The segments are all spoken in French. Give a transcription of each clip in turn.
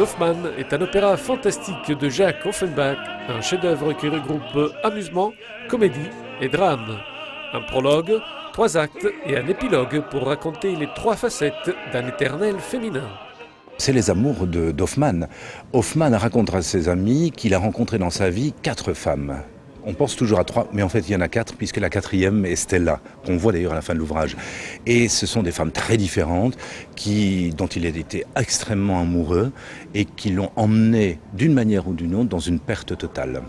d'Hoffmann est un opéra fantastique de Jacques Offenbach, un chef-d'œuvre qui regroupe amusement, comédie et drame. Un prologue, 3 actes et un épilogue pour raconter les 3 facettes d'un éternel féminin. C'est les amours d'Hoffmann. Hoffmann raconte à ses amis qu'il a rencontré dans sa vie 4 femmes. On pense toujours à 3, mais en fait il y en a 4, puisque la 4e est Stella, qu'on voit d'ailleurs à la fin de l'ouvrage. Et ce sont des femmes très différentes, dont il a été extrêmement amoureux, et qui l'ont emmené d'une manière ou d'une autre dans une perte totale.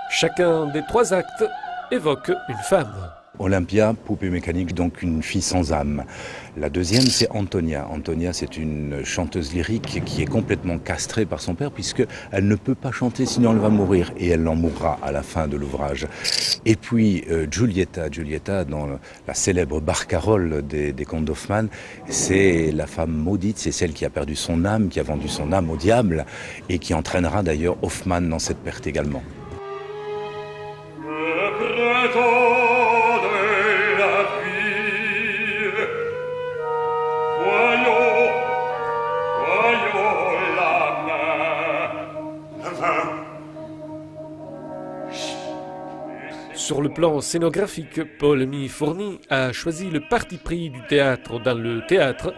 Chacun des 3 actes évoque une femme. Olympia, poupée mécanique, donc une fille sans âme. La deuxième, c'est Antonia. Antonia, c'est une chanteuse lyrique qui est complètement castrée par son père, puisqu'elle ne peut pas chanter, sinon elle va mourir. Et elle en mourra à la fin de l'ouvrage. Et puis Giulietta, dans la célèbre barcarolle des contes d'Hoffmann, c'est la femme maudite, c'est celle qui a perdu son âme, qui a vendu son âme au diable, et qui entraînera d'ailleurs Hoffmann dans cette perte également. Sur le plan scénographique, Paul Fourny a choisi le parti pris du théâtre dans le théâtre.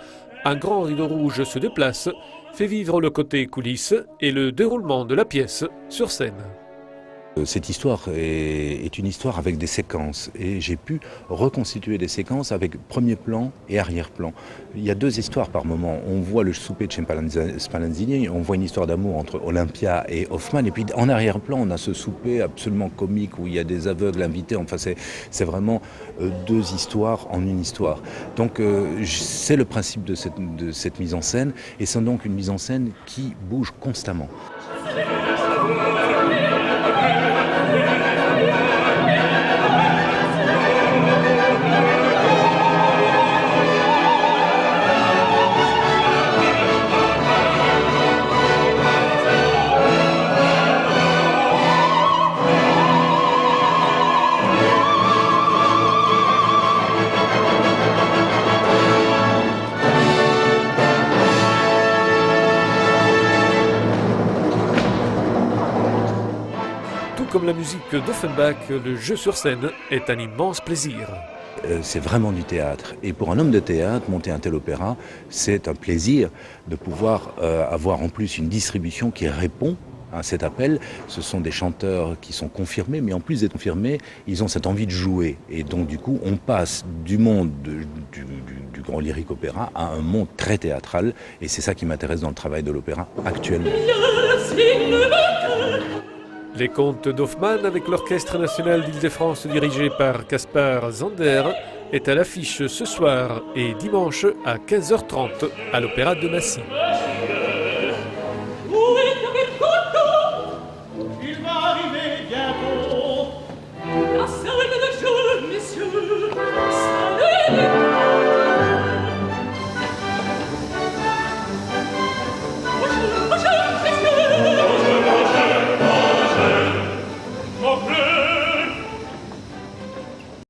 Un grand rideau rouge se déplace, fait vivre le côté coulisses et le déroulement de la pièce sur scène. Cette histoire est une histoire avec des séquences et j'ai pu reconstituer des séquences avec premier plan et arrière-plan. Il y a 2 histoires par moment. On voit le souper de chez Spallanzini, on voit une histoire d'amour entre Olympia et Hoffmann, et puis en arrière-plan on a ce souper absolument comique où il y a des aveugles invités. Enfin c'est vraiment 2 histoires en une histoire. Donc c'est le principe de cette mise en scène, et c'est donc une mise en scène qui bouge constamment. Comme la musique d'Offenbach, le jeu sur scène est un immense plaisir. C'est vraiment du théâtre. Et pour un homme de théâtre, monter un tel opéra, c'est un plaisir de pouvoir avoir en plus une distribution qui répond à cet appel. Ce sont des chanteurs qui sont confirmés, mais en plus d'être confirmés, ils ont cette envie de jouer. Et donc du coup, on passe du monde du grand lyrique opéra à un monde très théâtral. Et c'est ça qui m'intéresse dans le travail de l'opéra actuellement. Les contes d'Hoffmann avec l'Orchestre national d'Île-de-France dirigé par Caspar Zander est à l'affiche ce soir et dimanche à 15h30 à l'Opéra de Massy. Il va arriver bientôt. La scène de jeu, messieurs.